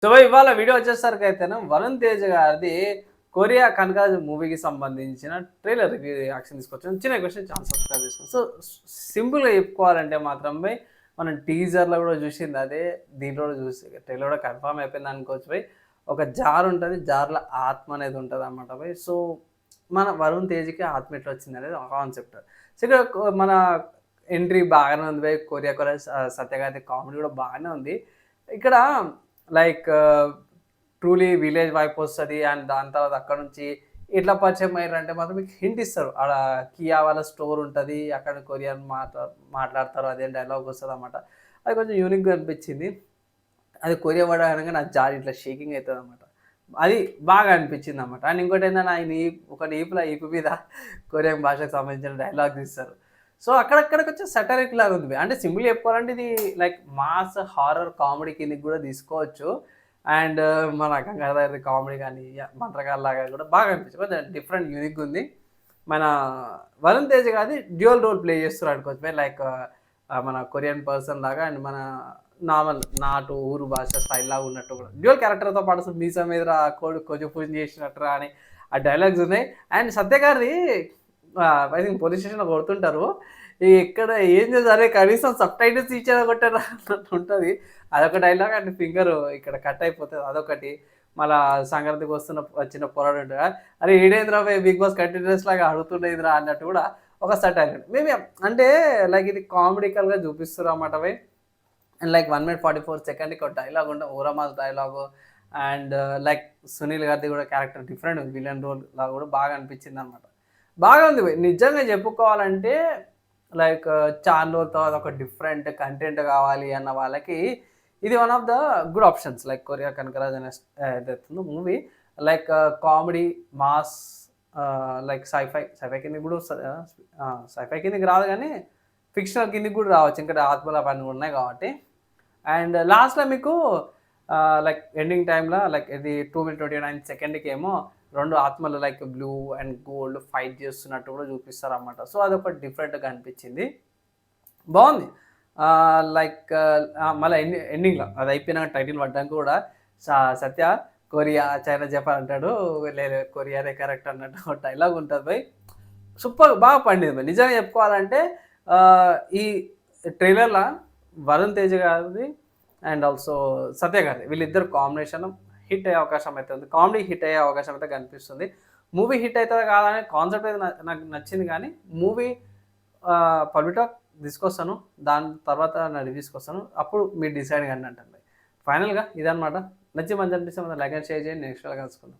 So ఇవాళ video వచ్చేసరికి అయితేను వరుణ్ తేజ్ గారిది కొరియా కనకాజ్ మూవీకి సంబంధించిన ట్రైలర్ రియాక్షన్ తీసుకొచ్చాను. చిన్న క్వశ్చన్ ఛానల్ సబ్స్క్రైబ్ చేసుకోండి. సో సింపుల్గా చెప్పుకోవాలంటే మాత్రం బై మనం టీజర్లో కూడా చూసింది అదే, దీంట్లో కూడా చూసి ట్రైలర్ కూడా కన్ఫర్మ్ అయిపోయింది అనుకోవచ్చు బై. ఒక జార్ ఉంటుంది, జార్లో ఆత్మ అనేది ఉంటుంది అన్నమాట బై. సో మన వరుణ్ తేజ్కి ఆత్మ ఎట్లా వచ్చింది అనేది ఒక కాన్సెప్ట్. సో ఇక్కడ మన ఎంట్రీ బాగానే ఉంది బై. కొరియా సత్యగారి కామెడీ కూడా బాగానే ఉంది ఇక్కడ. లైక్ ట్రూలీ విలేజ్ వైప్ వస్తుంది అండ్ దాని తర్వాత అక్కడ నుంచి ఎట్లా పరిచయం అయ్యారంటే మాత్రం మీకు హింట్ ఇస్తారు. ఆడ కియా వాళ్ళ స్టోర్ ఉంటుంది, అక్కడ కొరియన్ మాట్లాడతారు, అదే డైలాగ్ వస్తుంది అన్నమాట. అది కొంచెం యూనిక్గా అనిపించింది. అది కొరియా వర్డ్ అనగా నా జారి ఇట్లా షేకింగ్ అవుతుంది అన్నమాట. అది బాగా అనిపించింది అన్నమాట. అండ్ ఇంకోటి ఏంటంటే ఆయన ఒక ఈపు మీద కొరియన్ భాషకు సంబంధించిన డైలాగ్స్ ఇస్తారు. సో అక్కడక్కడ కొంచెం సటరిక్ లాగా ఉంది. అంటే సింపుల్ చెప్పుకోవాలంటే ఇది లైక్ మాస్ హారర్ కామెడీ కిందకి కూడా తీసుకోవచ్చు. అండ్ మన గంగాధర్ కామెడీ కానీ మంత్రగాళ్ళ లాగా కూడా బాగా అనిపించింది. కొంచెం డిఫరెంట్ యూనిక్గా ఉంది. మన వరుణ్ తేజ్ గారి డ్యూయల్ రోల్ ప్లే చేస్తారు అనుకోవచ్చు. లైక్ మన కొరియన్ పర్సన్ లాగా అండ్ మన నార్మల్ నాటు ఊరు భాష స్టైల్ లాగా ఉన్నట్టు కూడా డ్యూయల్ క్యారెక్టర్తో పాటు అసలు మీసా మీద కోడి కొంచెం పూజ చేసినట్టు అని ఆ డైలాగ్స్ ఉన్నాయి. అండ్ సత్య గారిది ఐ థింక్ పోలీస్ స్టేషన్లో కొడుతుంటారు. ఎక్కడ ఏం చేశారు కనీసం సబ్ టైటిల్స్ ఇచ్చేది కొట్టారా అన్నట్టు ఉంటుంది. అదొక డైలాగ్ అండ్ ఫింగర్ ఇక్కడ కట్ అయిపోతుంది అదొకటి. మళ్ళా సంక్రాంతికి వచ్చిన పోరాడు ఉంటుంది. అరే ఈడేంద్రా బిగ్ బాస్ కంటిన్యూస్ లాగా అడుగుతుండేంద్రా అన్నట్టు కూడా ఒక సటైల్ మేబీ. అంటే లైక్ ఇది కామెడికల్గా చూపిస్తారు అన్నమాట పోయి. అండ్ లైక్ 1 minute 44 సెకండ్కి ఒక డైలాగ్ ఉంటుంది, ఓరమాస్ డైలాగు. అండ్ లైక్ సునీల్ గారిది కూడా క్యారెక్టర్ డిఫరెంట్ ఉంది, విలన్ రోల్ లాగా కూడా బాగా అనిపించింది అనమాట. బాగా ఉంది నిజంగా చెప్పుకోవాలంటే. లైక్ చాలా రోజుల తర్వాత ఒక డిఫరెంట్ కంటెంట్ కావాలి అన్న వాళ్ళకి ఇది one of the good options. Like Korea Kanakaraj అనే ఏదైతుందో movie like comedy mass, like sci fi కిందకి కూడా సైఫై కిందకి రాదు కానీ ఫిక్షనల్ కిందకి కూడా రావచ్చు, ఇంకా ఆత్మల పని ఉన్నాయి కాబట్టి. అండ్ లాస్ట్లో మీకు లైక్ ఎండింగ్ టైంలో లైక్ ఇది 2 minute 29 సెకండ్కి ఏమో 2 ఆత్మలు like blue and gold fight చేస్తున్నట్టు కూడా చూపిస్తారు అన్నమాట. సో అదొక డిఫరెంట్గా అనిపించింది, బాగుంది. లైక్ మళ్ళీ ఎండింగ్లో అది అయిపోయినాక టైటిల్ పడ్డానికి కూడా సత్య కొరియా చైనా జపాన్ అంటాడు, లేదు కొరియానే కరెక్ట్ అన్నట్టు డైలాగ్ ఉంటుంది బై. సూపర్ బాగా పండింది బై. నిజంగా చెప్పుకోవాలంటే ఈ ట్రైలర్లో వరుణ్ తేజ్ గారిది అండ్ ఆల్సో సత్య గారిది వీళ్ళిద్దరు కాంబినేషన్ హిట్ అయ్యే అవకాశం అయితే ఉంది. కామెడీ హిట్ అయ్యే అవకాశం అయితే కనిపిస్తుంది. మూవీ హిట్ అవుతుందా కాదనే కాన్సెప్ట్ అయితే నాకు నచ్చింది, కానీ మూవీ పబ్లిక్ టాక్ తీసుకొస్తాను, దాని తర్వాత నా రివ్యూస్కి వస్తాను, అప్పుడు మీరు డిసైడ్ కానీ అంటాను. ఫైనల్గా ఇదనమాట. నచ్చి మంచి అనిపిస్తే మనం లైక్ అండ్ షేర్ చేయండి. నెక్స్ట్ కలుసుకుందాం.